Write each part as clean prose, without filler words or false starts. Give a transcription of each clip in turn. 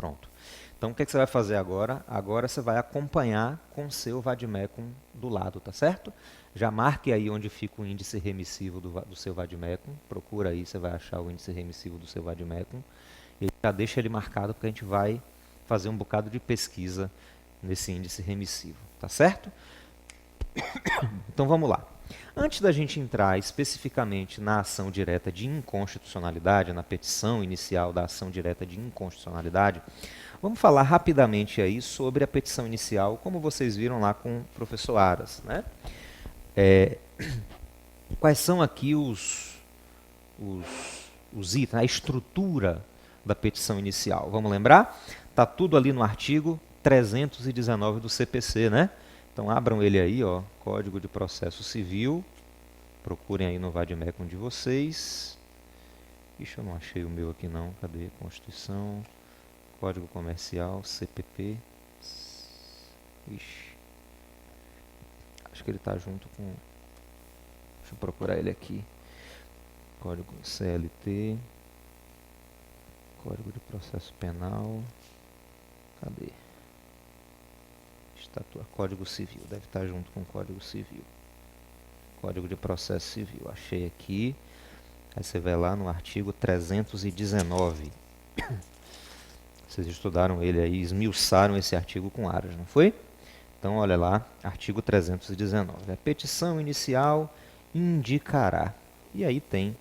Pronto. Então, o que você vai fazer agora? Agora você vai acompanhar com o seu vademecum do lado, tá certo? Já marque aí onde fica o índice remissivo do seu vademecum. Procura aí, você vai achar o índice remissivo do seu vademecum. E já deixa ele marcado, porque a gente vai fazer um bocado de pesquisa nesse índice remissivo, tá certo? Então vamos lá. Antes da gente entrar especificamente na ação direta de inconstitucionalidade, na petição inicial da ação direta de inconstitucionalidade, vamos falar rapidamente aí sobre a petição inicial, como vocês viram lá com o professor Aras, né? Quais são aqui os itens, a estrutura da petição inicial? Vamos lembrar? Está tudo ali no artigo 319 do CPC, né? Então abram ele aí, ó, Código de Processo Civil. Procurem aí no vademecum de vocês. Ixi, eu não achei o meu aqui não. Cadê? Constituição, Código Comercial, CPP. Ixi. Acho que ele está junto com... Deixa eu procurar ele aqui. Código CLT. Código de Processo Penal. Cadê? Código Civil. Deve estar junto com o Código Civil. Código de Processo Civil. Achei aqui. Aí você vai lá no artigo 319. Vocês estudaram ele aí, esmiuçaram esse artigo com Aras, não foi? Então, olha lá, artigo 319. A petição inicial indicará. E aí tem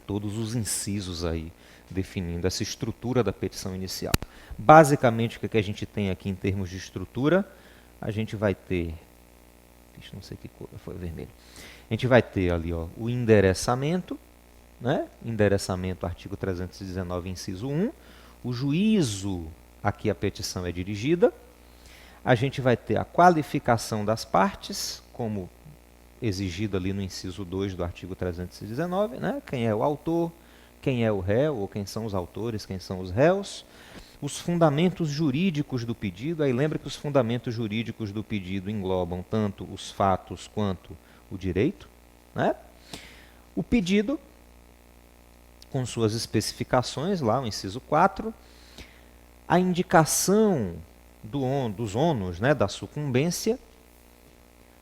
todos os incisos aí, definindo essa estrutura da petição inicial. Basicamente, o que a gente tem aqui em termos de estrutura? A gente vai ter... não sei que cor, foi vermelho. A gente vai ter ali, ó, o endereçamento, né? Endereçamento, artigo 319, inciso 1. O juízo a que a petição é dirigida. A gente vai ter a qualificação das partes, como exigido ali no inciso 2 do artigo 319, né? Quem é o autor, quem é o réu, ou quem são os autores, quem são os réus. Os fundamentos jurídicos do pedido, aí lembra que os fundamentos jurídicos do pedido englobam tanto os fatos quanto o direito, né? O pedido, com suas especificações, lá o inciso 4, a indicação dos ônus, né, da sucumbência,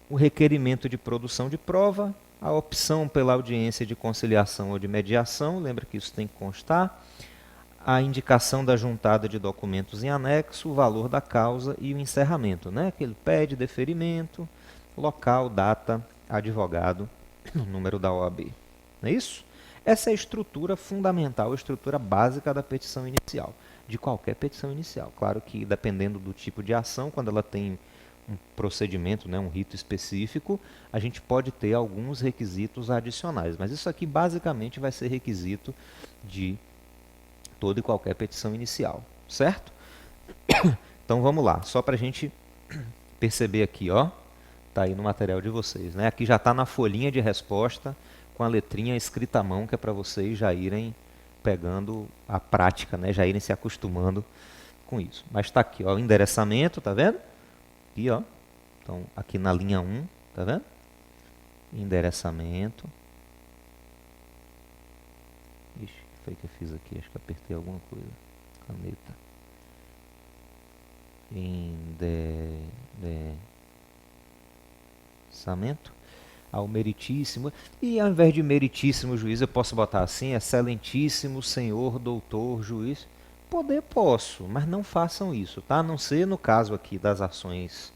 o requerimento de produção de prova, a opção pela audiência de conciliação ou de mediação, lembra que isso tem que constar, a indicação da juntada de documentos em anexo, o valor da causa e o encerramento, né? Que ele pede deferimento, local, data, advogado, número da OAB. Não é isso? Essa é a estrutura fundamental, a estrutura básica da petição inicial, de qualquer petição inicial. Claro que dependendo do tipo de ação, quando ela tem um procedimento, né, um rito específico, a gente pode ter alguns requisitos adicionais, mas isso aqui basicamente vai ser requisito de toda e qualquer petição inicial, certo? Então vamos lá, só para a gente perceber aqui, ó, tá aí no material de vocês, né? Aqui já está na folhinha de resposta com a letrinha escrita à mão, que é para vocês já irem pegando a prática, né? Já irem se acostumando com isso. Mas está aqui, ó, o endereçamento, tá vendo? Aqui, ó. Então aqui na linha 1, tá vendo? Endereçamento. Ixi, o que foi que eu fiz aqui? Acho que apertei alguma coisa. Caneta. Endereçamento ao meritíssimo. E ao invés de meritíssimo juiz, eu posso botar assim, excelentíssimo senhor doutor juiz. Poder posso, mas não façam isso, tá? A não ser no caso aqui das ações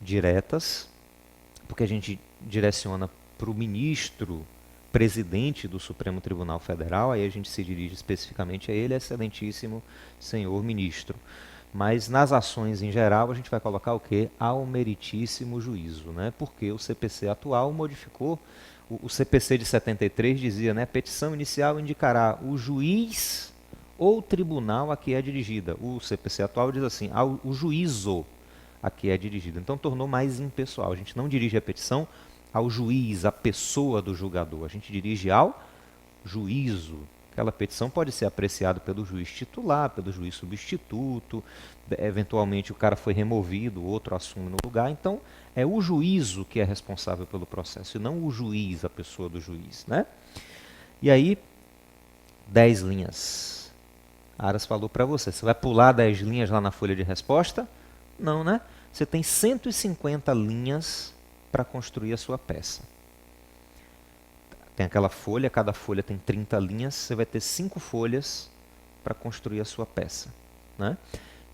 diretas, porque a gente direciona para o ministro presidente do Supremo Tribunal Federal, aí a gente se dirige especificamente a ele, excelentíssimo senhor ministro. Mas nas ações em geral a gente vai colocar o quê? Ao meritíssimo juízo, né? Porque o CPC atual modificou, o CPC de 73 dizia, né? Petição inicial indicará o juiz ou tribunal a que é dirigida. O CPC atual diz assim, o juízo a que é dirigida. Então tornou mais impessoal. A gente não dirige a petição ao juiz, à pessoa do julgador. A gente dirige ao juízo. Aquela petição pode ser apreciada pelo juiz titular, pelo juiz substituto, eventualmente o cara foi removido, o outro assume no lugar. Então, é o juízo que é responsável pelo processo, e não o juiz, a pessoa do juiz, né? E aí, 10 linhas. A Aras falou para você. Você vai pular 10 linhas lá na folha de resposta? Não, né? Você tem 150 linhas para construir a sua peça. Tem aquela folha, cada folha tem 30 linhas, você vai ter 5 folhas para construir a sua peça, né?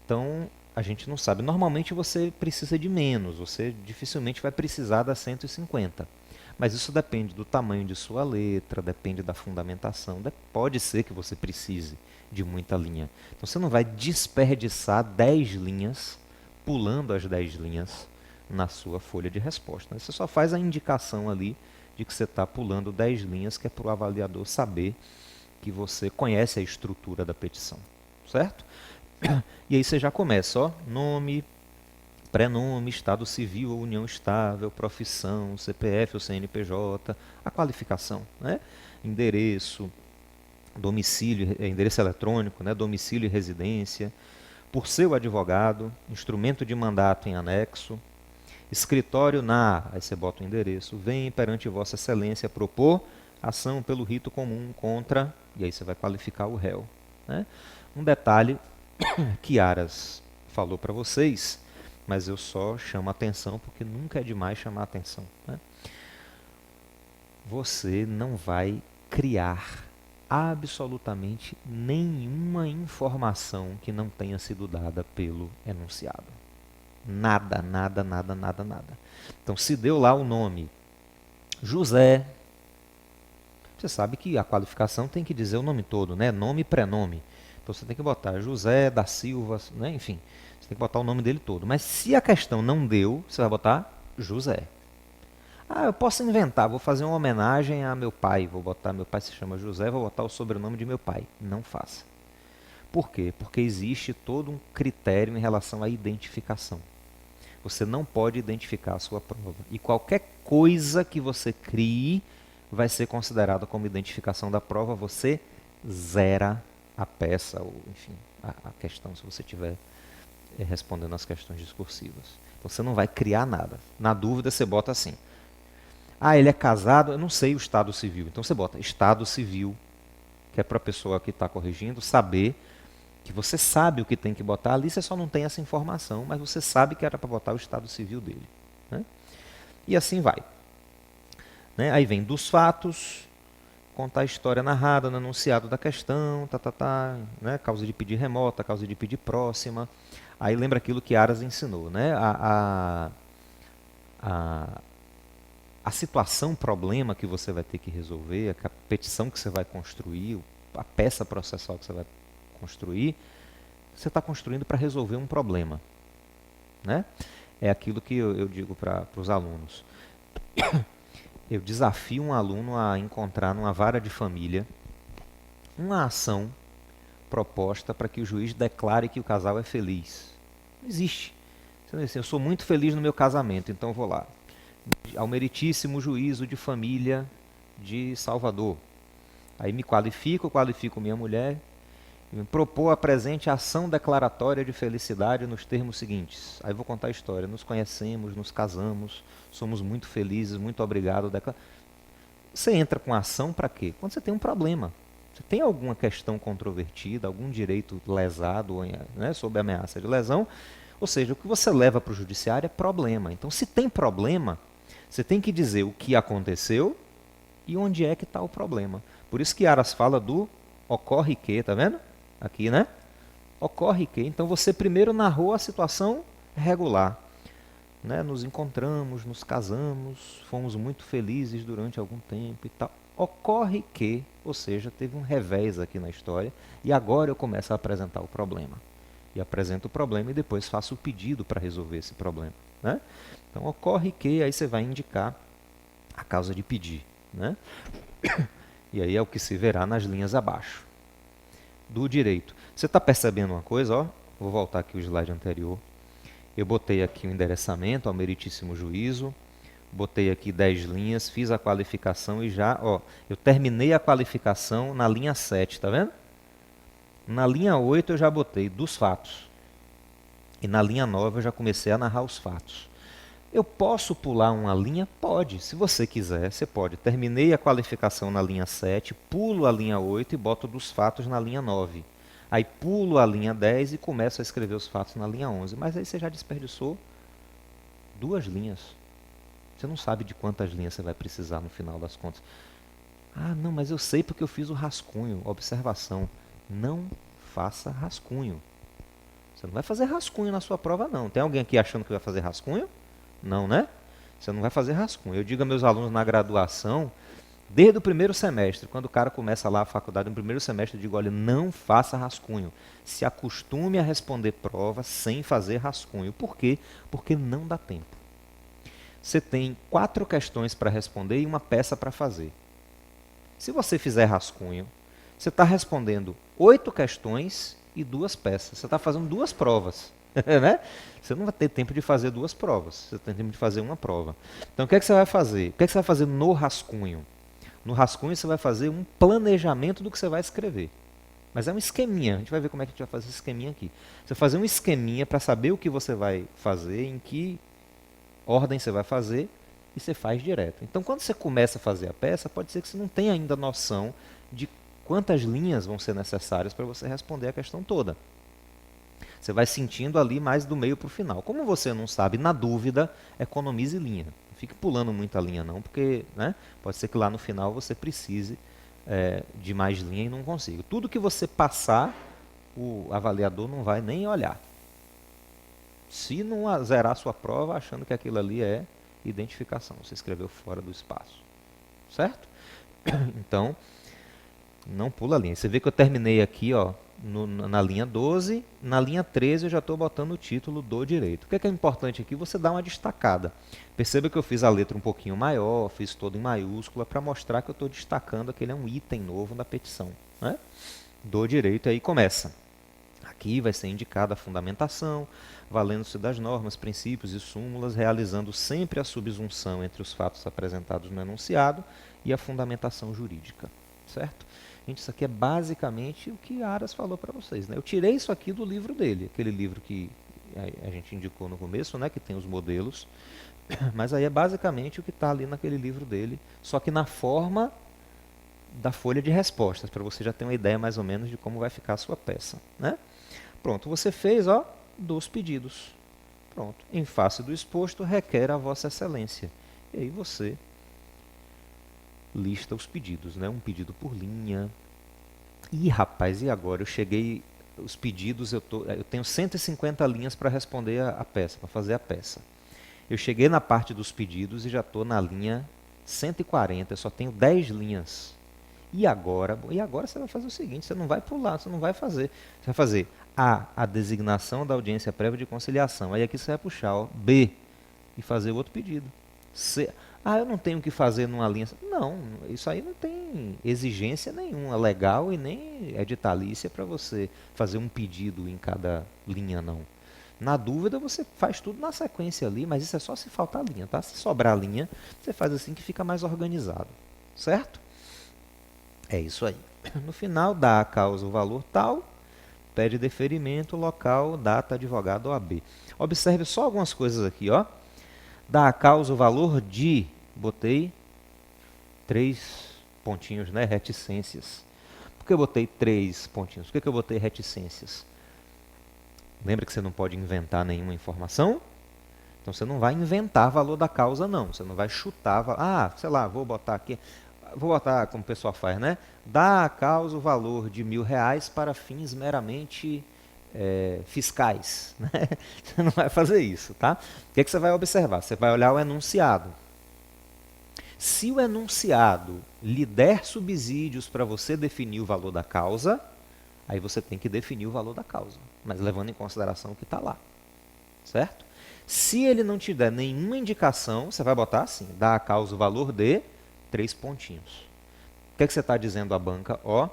Então, a gente não sabe. Normalmente você precisa de menos, você dificilmente vai precisar das 150. Mas isso depende do tamanho de sua letra, depende da fundamentação. Pode ser que você precise de muita linha. Então você não vai desperdiçar 10 linhas, pulando as 10 linhas na sua folha de resposta. Você só faz a indicação ali de que você está pulando 10 linhas, que é para o avaliador saber que você conhece a estrutura da petição, certo? E aí você já começa, ó, nome, prenome, estado civil ou união estável, profissão, CPF ou CNPJ, a qualificação, né? Endereço, domicílio, endereço eletrônico, né? Domicílio e residência, por seu advogado, instrumento de mandato em anexo, escritório na, aí você bota o endereço, vem perante Vossa Excelência propor ação pelo rito comum contra, e aí você vai qualificar o réu, né? Um detalhe que Aras falou para vocês, mas eu só chamo a atenção porque nunca é demais chamar a atenção, né? Você não vai criar absolutamente nenhuma informação que não tenha sido dada pelo enunciado. Nada, nada, nada, nada, nada. Então, se deu lá o nome José, você sabe que a qualificação tem que dizer o nome todo, né? Nome e prenome. Então, você tem que botar José da Silva, né? Enfim, você tem que botar o nome dele todo. Mas se a questão não deu, você vai botar José. Ah, eu posso inventar, vou fazer uma homenagem a meu pai. Vou botar, meu pai se chama José, vou botar o sobrenome de meu pai. Não faça. Por quê? Porque existe todo um critério em relação à identificação. Você não pode identificar a sua prova. E qualquer coisa que você crie vai ser considerada como identificação da prova. Você zera a peça, ou enfim, a questão, se você estiver respondendo as questões discursivas. Então você não vai criar nada. Na dúvida, você bota assim. Ah, ele é casado, eu não sei o estado civil. Então você bota estado civil, que é para a pessoa que está corrigindo saber que você sabe o que tem que botar ali, você só não tem essa informação, mas você sabe que era para botar o estado civil dele, né? E assim vai, né? Aí vem dos fatos, contar a história narrada no enunciado da questão, né? Causa de pedir remota, causa de pedir próxima. Aí lembra aquilo que Aras ensinou, né? A situação, problema que você vai ter que resolver, a petição que você vai construir, a peça processual que você vai construir, você está construindo para resolver um problema, né? É aquilo que eu digo para os alunos. Eu desafio um aluno a encontrar numa vara de família uma ação proposta para que o juiz declare que o casal é feliz. Não existe. Você não diz assim, eu sou muito feliz no meu casamento, então vou lá. Ao meritíssimo juízo de família de Salvador. Aí me qualifico minha mulher, e me propor a presente ação declaratória de felicidade nos termos seguintes. Aí vou contar a história. Nos conhecemos, nos casamos, somos muito felizes, muito obrigado. Você entra com a ação para quê? Quando você tem um problema. Você tem alguma questão controvertida, algum direito lesado, né, sob ameaça de lesão. Ou seja, o que você leva para o judiciário é problema. Então, se tem problema, você tem que dizer o que aconteceu e onde é que está o problema. Por isso que Aras fala do ocorre que, tá vendo? Aqui, né? Ocorre que, então você primeiro narrou a situação regular, né? Nos encontramos, nos casamos, fomos muito felizes durante algum tempo e tal. Ocorre que, ou seja, teve um revés aqui na história e agora eu começo a apresentar o problema. E apresento o problema e depois faço o pedido para resolver esse problema, né? Então ocorre que, aí você vai indicar a causa de pedir, né? E aí é o que se verá nas linhas abaixo. Do direito. Você está percebendo uma coisa? Ó? Vou voltar aqui o slide anterior. Eu botei aqui o endereçamento ao meritíssimo juízo, botei aqui 10 linhas, fiz a qualificação e já, ó, eu terminei a qualificação na linha 7, tá vendo? Na linha 8 eu já botei dos fatos. E na linha 9 eu já comecei a narrar os fatos. Eu posso pular uma linha? Pode. Se você quiser, você pode. Terminei a qualificação na linha 7, pulo a linha 8 e boto dos fatos na linha 9. Aí pulo a linha 10 e começo a escrever os fatos na linha 11. Mas aí você já desperdiçou 2 linhas. Você não sabe de quantas linhas você vai precisar no final das contas. Ah, não, mas eu sei porque eu fiz o rascunho. Observação, não faça rascunho. Você não vai fazer rascunho na sua prova, não. Tem alguém aqui achando que vai fazer rascunho? Não, né? Você não vai fazer rascunho. Eu digo a meus alunos na graduação, desde o primeiro semestre, quando o cara começa lá a faculdade, no primeiro semestre, eu digo, olha, não faça rascunho. Se acostume a responder prova sem fazer rascunho. Por quê? Porque não dá tempo. Você tem 4 questões para responder e uma peça para fazer. Se você fizer rascunho, você está respondendo 8 questões e 2 peças. Você está fazendo 2 provas. Né? Você não vai ter tempo de fazer 2 provas. Você tem tempo de fazer uma prova. Então, o que é que você vai fazer? O que é que você vai fazer no rascunho? No rascunho, você vai fazer um planejamento do que você vai escrever. Mas é um esqueminha. A gente vai ver como é que a gente vai fazer esse esqueminha aqui. Você vai fazer um esqueminha para saber o que você vai fazer, em que ordem você vai fazer, e você faz direto. Então, quando você começa a fazer a peça, pode ser que você não tenha ainda noção de quantas linhas vão ser necessárias para você responder a questão toda. Você vai sentindo ali mais do meio para o final. Como você não sabe, na dúvida, economize linha. Não fique pulando muita linha não, porque né, pode ser que lá no final você precise de mais linha e não consiga. Tudo que você passar, o avaliador não vai nem olhar. Se não zerar a sua prova achando que aquilo ali é identificação, você escreveu fora do espaço. Certo? Então, não pula a linha. Você vê que eu terminei aqui, ó, na linha 12, na linha 13 eu já estou botando o título do direito. O que é importante aqui? Você dá uma destacada. Perceba que eu fiz a letra um pouquinho maior, fiz todo em maiúscula, para mostrar que eu estou destacando que ele é um item novo na petição. Né? Do direito, aí começa. Aqui vai ser indicada a fundamentação, valendo-se das normas, princípios e súmulas, realizando sempre a subsunção entre os fatos apresentados no enunciado e a fundamentação jurídica. Certo? Gente, isso aqui é basicamente o que Aras falou para vocês. Né? Eu tirei isso aqui do livro dele, aquele livro que a gente indicou no começo, né, que tem os modelos, mas aí é basicamente o que está ali naquele livro dele, só que na forma da folha de respostas, para você já ter uma ideia mais ou menos de como vai ficar a sua peça. Né? Pronto, você fez, ó, 2 pedidos. Pronto, em face do exposto, requer a vossa excelência. E aí você lista os pedidos, né? Um pedido por linha. Ih, rapaz, e agora? Eu cheguei, os pedidos, eu tenho 150 linhas para responder a peça, para fazer a peça. Eu cheguei na parte dos pedidos e já estou na linha 140, eu só tenho 10 linhas. E agora? E agora você vai fazer o seguinte, você não vai pular, você não vai fazer. Você vai fazer a designação da audiência prévia de conciliação. Aí aqui você vai puxar, ó, B, e fazer o outro pedido. C, eu não tenho o que fazer numa linha. Não, isso aí não tem exigência nenhuma legal e nem editalícia para você fazer um pedido em cada linha, não. Na dúvida, você faz tudo na sequência ali, mas isso é só se faltar linha, tá? Se sobrar linha, você faz assim que fica mais organizado, certo? É isso aí. No final, dá a causa o valor tal, pede deferimento, local, data, advogado, OAB. Observe só algumas coisas aqui, ó. Dá a causa o valor de, botei 3 pontinhos, né, reticências. Por que eu botei 3 pontinhos? Por que eu botei reticências? Lembra que você não pode inventar nenhuma informação? Então você não vai inventar valor da causa, não. Você não vai chutar, sei lá, vou botar aqui, vou botar como o pessoal faz, né? Dá a causa o valor de R$1.000 para fins meramente fiscais. Né? Você não vai fazer isso, tá? O que você vai observar? Você vai olhar o enunciado. Se o enunciado lhe der subsídios para você definir o valor da causa, aí você tem que definir o valor da causa, mas levando em consideração o que está lá, certo? Se ele não te der nenhuma indicação, você vai botar assim, dá a causa o valor de 3 pontinhos. O que é que você está dizendo à banca? Ó,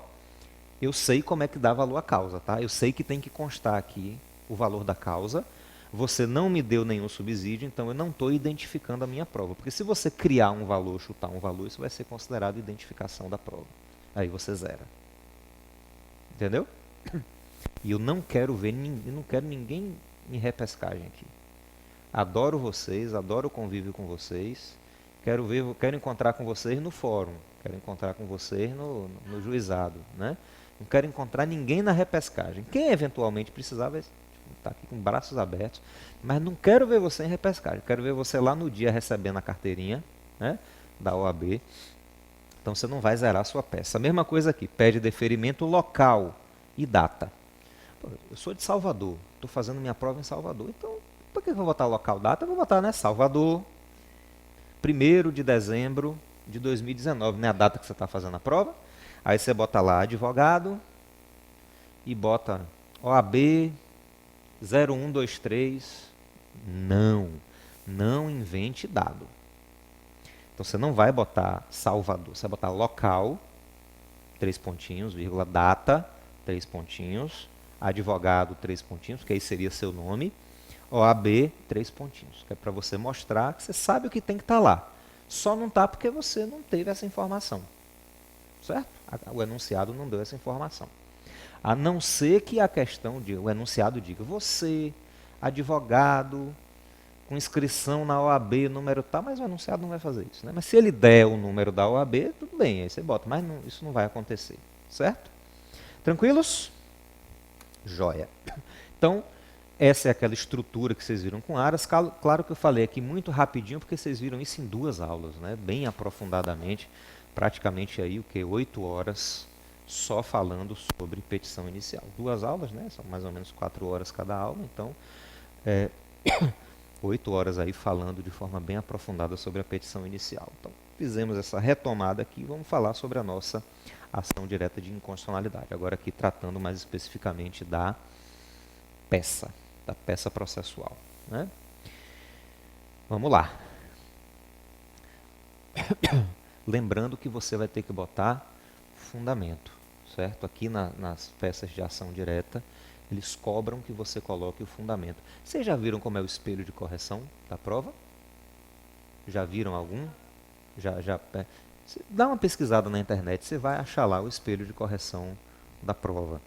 eu sei como é que dá valor à causa, tá? Eu sei que tem que constar aqui o valor da causa. Você não me deu nenhum subsídio, então eu não estou identificando a minha prova. Porque se você criar um valor, chutar um valor, isso vai ser considerado identificação da prova. Aí você zera. Entendeu? E eu não quero ver, eu não quero ninguém em repescagem aqui. Adoro vocês, adoro o convívio com vocês. Quero encontrar com vocês no fórum. Quero encontrar com vocês no juizado, né? Não quero encontrar ninguém na repescagem. Quem eventualmente precisar vai estar aqui com braços abertos, mas não quero ver você em repescagem. Quero ver você lá no dia recebendo a carteirinha, né, da OAB. Então você não vai zerar a sua peça. A mesma coisa aqui, pede deferimento local e data. Pô, eu sou de Salvador, estou fazendo minha prova em Salvador, então por que eu vou botar local data? Eu vou botar, né, Salvador, 1º de dezembro de 2019, né, a data que você está fazendo a prova. Aí você bota lá advogado e bota OAB 0123. Não invente dado. Então você não vai botar Salvador, você vai botar local, 3 pontinhos, vírgula, data, 3 pontinhos, advogado, 3 pontinhos, que aí seria seu nome, OAB, 3 pontinhos, que é para você mostrar que você sabe o que tem que estar lá. Só não está porque você não teve essa informação, certo? O enunciado não deu essa informação. A não ser que a questão de o enunciado diga, você, advogado, com inscrição na OAB, número tal, mas o enunciado não vai fazer isso, né? Mas se ele der o número da OAB, tudo bem, aí você bota, mas não, isso não vai acontecer, certo? Tranquilos? Joia. Então, essa é aquela estrutura que vocês viram com aras. Claro que eu falei aqui muito rapidinho, porque vocês viram isso em 2 aulas, né? Bem aprofundadamente, praticamente aí o que 8 horas só falando sobre petição inicial. 2 aulas, né? São mais ou menos 4 horas cada aula, então 8 horas aí falando de forma bem aprofundada sobre a petição inicial. Então, fizemos essa retomada aqui e vamos falar sobre a nossa ação direta de inconstitucionalidade. Agora aqui tratando mais especificamente da peça processual, né? Vamos lá. Lembrando que você vai ter que botar fundamento, certo? Aqui nas peças de ação direta, eles cobram que você coloque o fundamento. Vocês já viram como é o espelho de correção da prova? Já viram algum? Dá uma pesquisada na internet, você vai achar lá o espelho de correção da prova.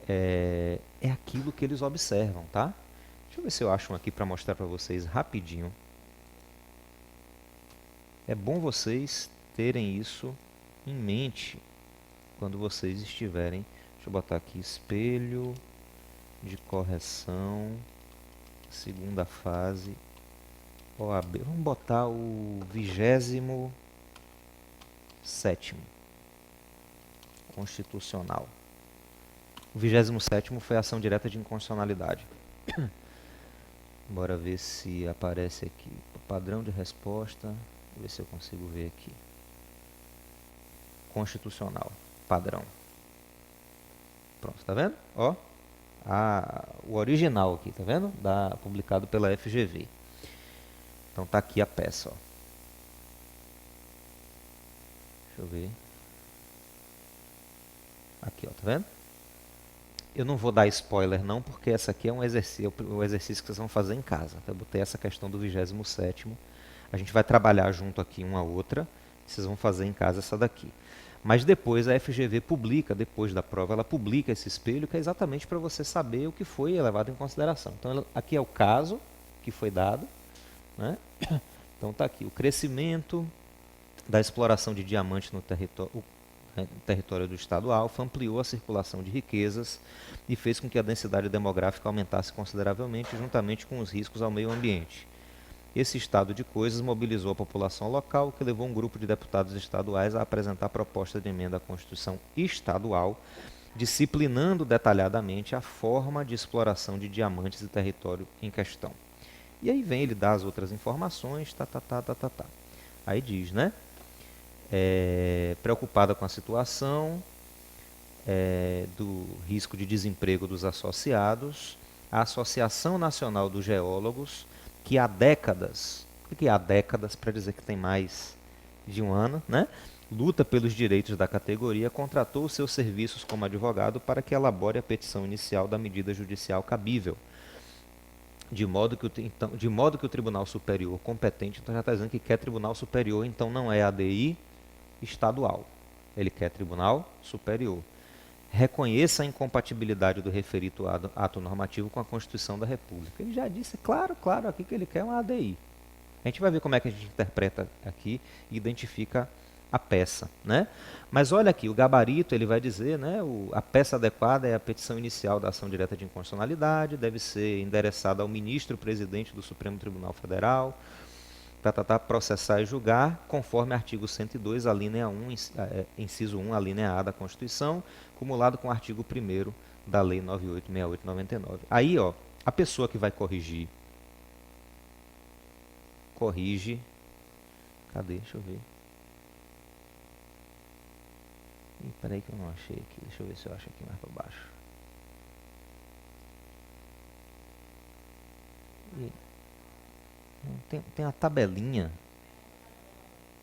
É aquilo que eles observam, tá? Deixa eu ver se eu acho um aqui para mostrar para vocês rapidinho. É bom vocês terem isso em mente quando vocês estiverem. Deixa eu botar aqui espelho de correção, segunda fase, OAB. Vamos botar o 27º constitucional. O 27º foi a ação direta de inconstitucionalidade. Bora ver se aparece aqui. Padrão de resposta. Vou ver se eu consigo ver aqui. Constitucional. Padrão. Pronto, tá vendo? Ó, o original aqui, tá vendo? Publicado pela FGV. Então tá aqui a peça, ó. Deixa eu ver. Aqui, ó, tá vendo? Eu não vou dar spoiler não, porque essa aqui é o exercício que vocês vão fazer em casa. Eu botei essa questão do 27º. A gente vai trabalhar junto aqui uma outra. Vocês vão fazer em casa essa daqui. Mas depois a FGV publica, depois da prova, ela publica esse espelho, que é exatamente para você saber o que foi levado em consideração. Então aqui é o caso que foi dado, né? Então está aqui, o crescimento da exploração de diamante no território do Estado Alfa ampliou a circulação de riquezas e fez com que a densidade demográfica aumentasse consideravelmente, juntamente com os riscos ao meio ambiente. Esse estado de coisas mobilizou a população local, que levou um grupo de deputados estaduais a apresentar proposta de emenda à Constituição Estadual, disciplinando detalhadamente a forma de exploração de diamantes do território em questão. E aí vem ele dar as outras informações, Aí diz, né? Preocupada com a situação do risco de desemprego dos associados, a Associação Nacional dos Geólogos, que há décadas, o que há décadas para dizer que tem mais de um ano, né? Luta pelos direitos da categoria, contratou os seus serviços como advogado para que elabore a petição inicial da medida judicial cabível, de modo que o Tribunal Superior competente, então já está dizendo que quer Tribunal Superior, então não é ADI estadual, ele quer Tribunal Superior. Reconheça a incompatibilidade do referido ato normativo com a Constituição da República. Ele já disse, claro, aqui que ele quer uma ADI. A gente vai ver como é que a gente interpreta aqui e identifica a peça, né? Mas olha aqui, o gabarito ele vai dizer, né, a peça adequada é a petição inicial da ação direta de inconstitucionalidade, deve ser endereçada ao ministro-presidente do Supremo Tribunal Federal, processar e julgar, conforme artigo 102, alínea 1, inciso 1, alínea A da Constituição, cumulado com o artigo 1º da Lei 9868/99. Aí, ó, a pessoa que vai corrigir, corrige, cadê? Deixa eu ver. Peraí que eu não achei aqui, deixa eu ver se eu acho aqui mais para baixo. Tem a tabelinha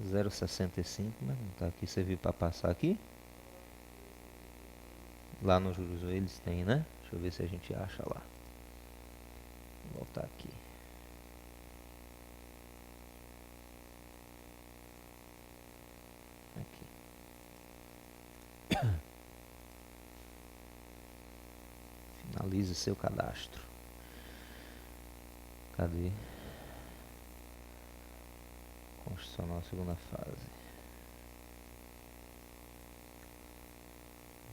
0,65, mas não está aqui, você viu para passar aqui? Lá no juros eles têm, né? Deixa eu ver se a gente acha lá. Vou voltar aqui. Finalize seu cadastro. Cadê? Constitucional segunda fase.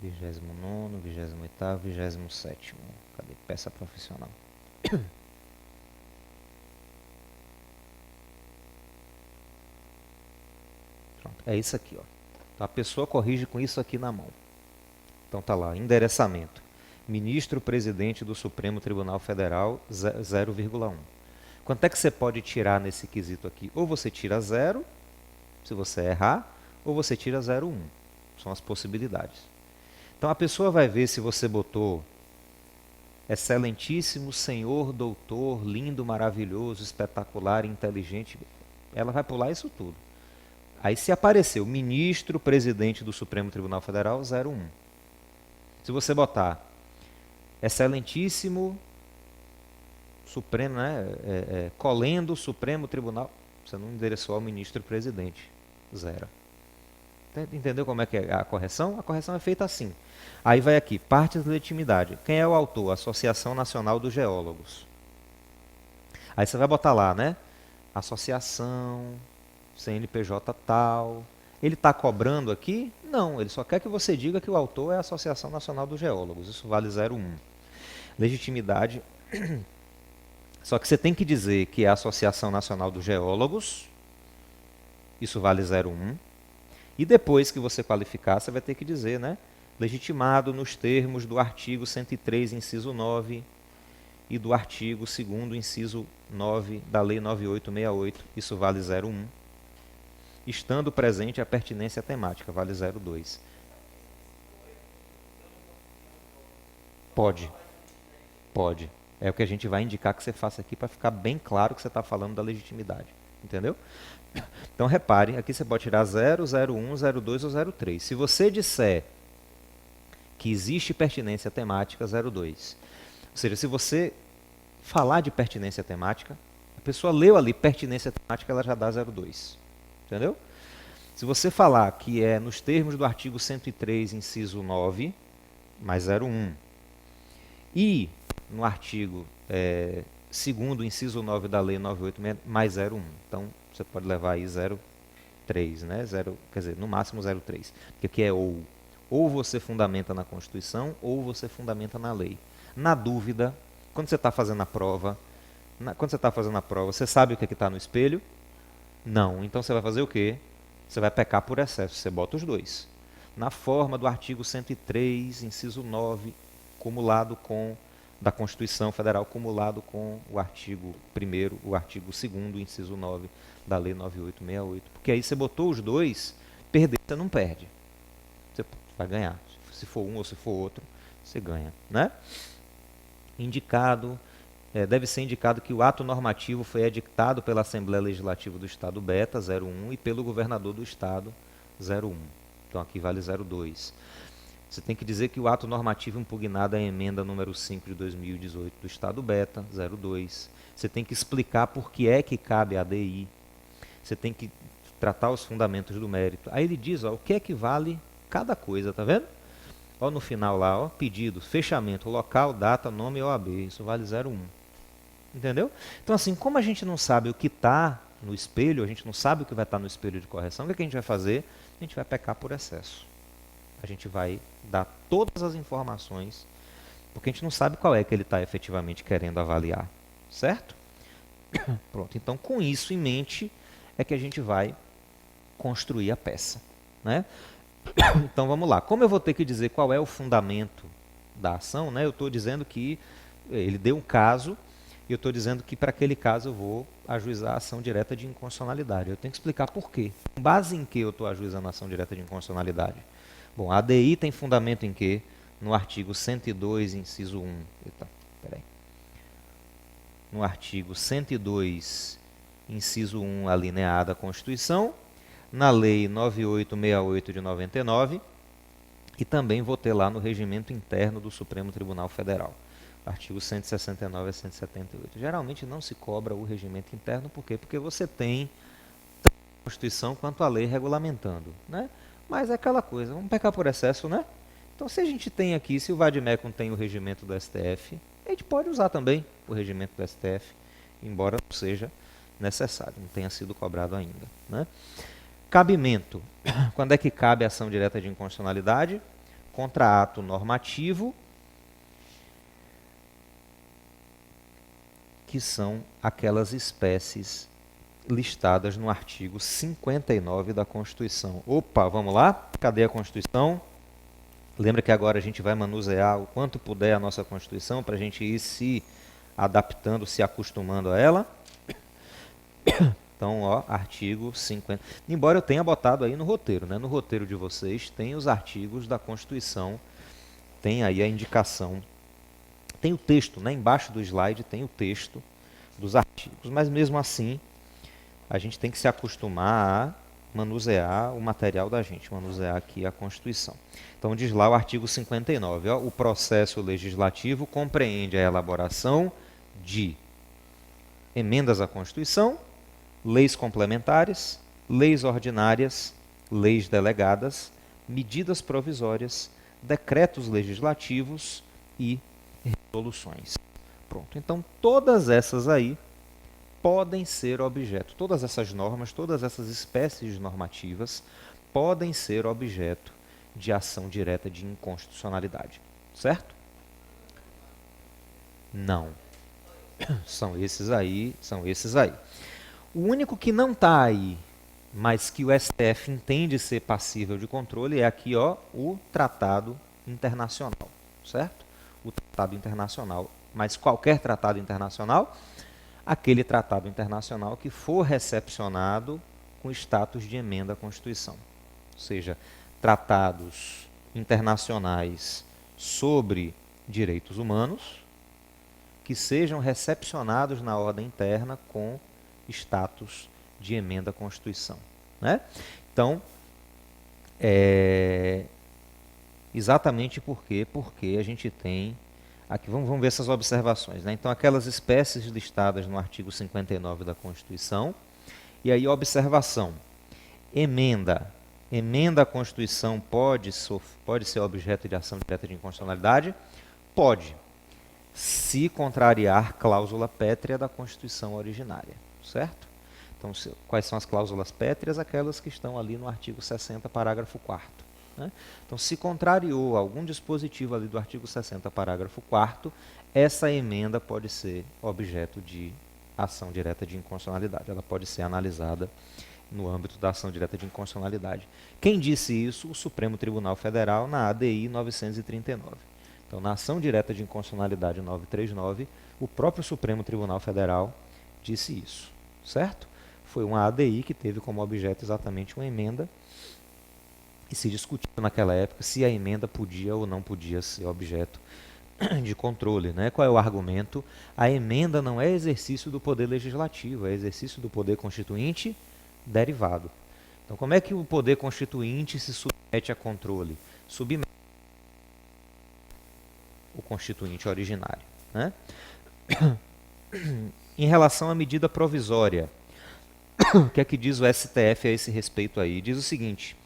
29º, 28º, 27º. Cadê? Peça profissional. Pronto, é isso aqui, ó. Então a pessoa corrige com isso aqui na mão. Então tá lá, endereçamento. Ministro-presidente do Supremo Tribunal Federal, 0,1. Quanto é que você pode tirar nesse quesito aqui? Ou você tira 0, se você errar, ou você tira 0,1. São as possibilidades. Então a pessoa vai ver se você botou excelentíssimo senhor, doutor, lindo, maravilhoso, espetacular, inteligente. Ela vai pular isso tudo. Aí se apareceu ministro, presidente do Supremo Tribunal Federal, 0,1. Se você botar excelentíssimo, Supremo, né, colendo Supremo Tribunal, você não endereçou ao ministro-presidente, 0. Entendeu como é que é a correção? A correção é feita assim. Aí vai aqui, partes de legitimidade. Quem é o autor? Associação Nacional dos Geólogos. Aí você vai botar lá, né? Associação, CNPJ tal. Ele está cobrando aqui? Não, ele só quer que você diga que o autor é a Associação Nacional dos Geólogos. Isso vale 0,1. Legitimidade. Só que você tem que dizer que é a Associação Nacional dos Geólogos. Isso vale 0,1. E depois que você qualificar, você vai ter que dizer, né? Legitimado nos termos do artigo 103, inciso 9, e do artigo 2º, inciso 9, da Lei 9868. Isso vale 0,1. Estando presente a pertinência temática, vale 0,2. Pode. Pode. É o que a gente vai indicar que você faça aqui para ficar bem claro que você está falando da legitimidade. Entendeu? Então repare, aqui você pode tirar 0, 0,1, 0,2 ou 0,3. Se você disser que existe pertinência temática, 0,2. Ou seja, se você falar de pertinência temática, a pessoa leu ali pertinência temática, ela já dá 0,2. Entendeu? Se você falar que é nos termos do artigo 103, inciso 9, mais 0,1. E no artigo 2º, inciso 9 da Lei 986, mais 0,1. Então, você pode levar aí 0,3, né? Quer dizer, no máximo 0,3. Porque aqui é ou. Ou você fundamenta na Constituição, ou você fundamenta na lei. Na dúvida, quando você está fazendo a prova, você sabe o que está no espelho? Não. Então você vai fazer o quê? Você vai pecar por excesso. Você bota os dois. Na forma do artigo 103, inciso 9, cumulado com da Constituição Federal, cumulado com o artigo 1º, o artigo 2º, inciso 9 da Lei 9868. Porque aí você botou os dois, perder você não perde. Você vai ganhar. Se for um ou se for outro, você ganha, né? Indicado, deve ser indicado que o ato normativo foi edictado pela Assembleia Legislativa do Estado Beta, 0,1, e pelo governador do Estado, 0,1. Então aqui vale 0,2. Você tem que dizer que o ato normativo impugnado é a emenda número 5 de 2018 do Estado Beta, 0,2. Você tem que explicar por que é que cabe a ADI. Você tem que tratar os fundamentos do mérito. Aí ele diz, ó, o que é que vale cada coisa, tá vendo? Ó, no final lá, ó, pedido, fechamento, local, data, nome e OAB. Isso vale 0,1. Entendeu? Então assim, como a gente não sabe o que está no espelho, a gente não sabe o que vai estar no espelho de correção, o que é que a gente vai fazer? A gente vai pecar por excesso. A gente vai dar todas as informações, porque a gente não sabe qual é que ele está efetivamente querendo avaliar, certo? Pronto, então com isso em mente é que a gente vai construir a peça, né? Então vamos lá, como eu vou ter que dizer qual é o fundamento da ação, né? Eu estou dizendo que ele deu um caso e eu estou dizendo que para aquele caso eu vou ajuizar a ação direta de inconstitucionalidade. Eu tenho que explicar por quê. Com base em que eu estou ajuizando a ação direta de inconstitucionalidade? Bom, a ADI tem fundamento em quê? No artigo 102, inciso 1. Eita, peraí. No artigo 102, inciso 1, alineada à Constituição, na Lei 9868 de 99, e também vou ter lá no regimento interno do Supremo Tribunal Federal. Artigo 169 a 178. Geralmente não se cobra o regimento interno, por quê? Porque você tem tanto a Constituição quanto a lei regulamentando, né? Mas é aquela coisa, vamos pecar por excesso, né? Então se a gente tem aqui, se o Vadmecum tem o regimento do STF, a gente pode usar também o regimento do STF, embora não seja necessário, não tenha sido cobrado ainda, né? Cabimento. Quando é que cabe a ação direta de inconstitucionalidade? Contra ato normativo, que são aquelas espécies listadas no artigo 59 da Constituição. Opa, vamos lá? Cadê a Constituição? Lembra que agora a gente vai manusear o quanto puder a nossa Constituição para a gente ir se adaptando, se acostumando a ela. Então, ó, artigo 50. Embora eu tenha botado aí no roteiro, né? No roteiro de vocês tem os artigos da Constituição, tem aí a indicação. Tem o texto, né? Embaixo do slide tem o texto dos artigos, mas mesmo assim a gente tem que se acostumar a manusear o material da gente, manusear aqui a Constituição. Então diz lá o artigo 59, ó, o processo legislativo compreende a elaboração de emendas à Constituição, leis complementares, leis ordinárias, leis delegadas, medidas provisórias, decretos legislativos e resoluções. Pronto. Então, todas essas aí podem ser objeto, todas essas normas, todas essas espécies normativas podem ser objeto de ação direta de inconstitucionalidade. Certo? Não. São esses aí, são esses aí. O único que não está aí, mas que o STF entende ser passível de controle, é aqui, ó, o Tratado Internacional, certo? O Tratado Internacional, mas qualquer tratado internacional, aquele tratado internacional que for recepcionado com status de emenda à Constituição. Ou seja, tratados internacionais sobre direitos humanos que sejam recepcionados na ordem interna com status de emenda à Constituição, né? Então, exatamente porque a gente tem aqui, vamos ver essas observações, né? Então, aquelas espécies listadas no artigo 59 da Constituição, e aí observação, emenda à Constituição pode ser objeto de ação direta de inconstitucionalidade? Pode, se contrariar cláusula pétrea da Constituição originária, certo? Então, quais são as cláusulas pétreas? Aquelas que estão ali no artigo 60, parágrafo 4º. Né? Então, se contrariou algum dispositivo ali do artigo 60, parágrafo 4º, essa emenda pode ser objeto de ação direta de inconstitucionalidade. Ela pode ser analisada no âmbito da ação direta de inconstitucionalidade. Quem disse isso? O Supremo Tribunal Federal na ADI 939. Então, na ação direta de inconstitucionalidade 939, o próprio Supremo Tribunal Federal disse isso, certo? Foi uma ADI que teve como objeto exatamente uma emenda e se discutiu naquela época se a emenda podia ou não podia ser objeto de controle, né? Qual é o argumento? A emenda não é exercício do poder legislativo, é exercício do poder constituinte derivado. Então, como é que o poder constituinte se submete a controle? Submete o constituinte originário, né? Em relação à medida provisória, o que é que diz o STF a esse respeito aí? Diz o seguinte,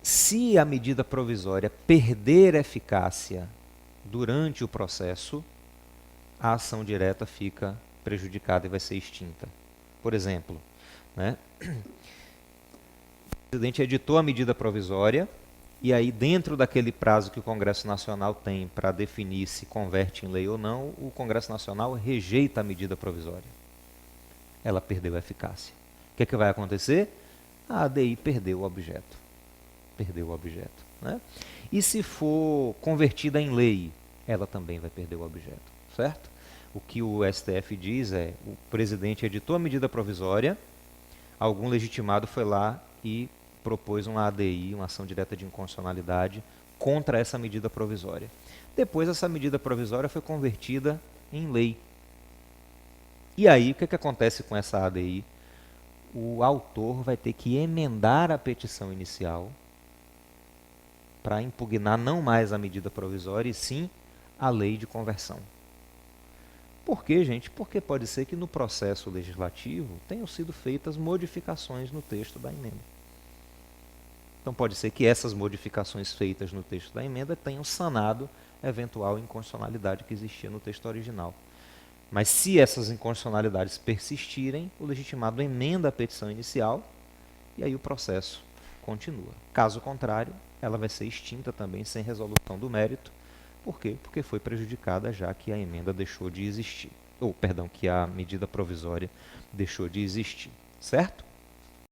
se a medida provisória perder eficácia durante o processo, a ação direta fica prejudicada e vai ser extinta. Por exemplo, né, o presidente editou a medida provisória e aí dentro daquele prazo que o Congresso Nacional tem para definir se converte em lei ou não, o Congresso Nacional rejeita a medida provisória. Ela perdeu a eficácia. O que é que vai acontecer? A ADI perdeu o objeto. Perdeu o objeto. Né? E se for convertida em lei, ela também vai perder o objeto. Certo? O que o STF diz é, o presidente editou a medida provisória, algum legitimado foi lá e propôs uma ADI, uma ação direta de inconstitucionalidade, contra essa medida provisória. Depois essa medida provisória foi convertida em lei. E aí, o que acontece com essa ADI? O autor vai ter que emendar a petição inicial para impugnar não mais a medida provisória, e sim a lei de conversão. Por quê, gente? Porque pode ser que no processo legislativo tenham sido feitas modificações no texto da emenda. Então pode ser que essas modificações feitas no texto da emenda tenham sanado eventual inconstitucionalidade que existia no texto original. Mas se essas inconstitucionalidades persistirem, o legitimado emenda a petição inicial e aí o processo continua. Caso contrário, ela vai ser extinta também sem resolução do mérito. Por quê? Porque foi prejudicada já que a emenda deixou de existir. Ou, perdão, que a medida provisória deixou de existir. Certo?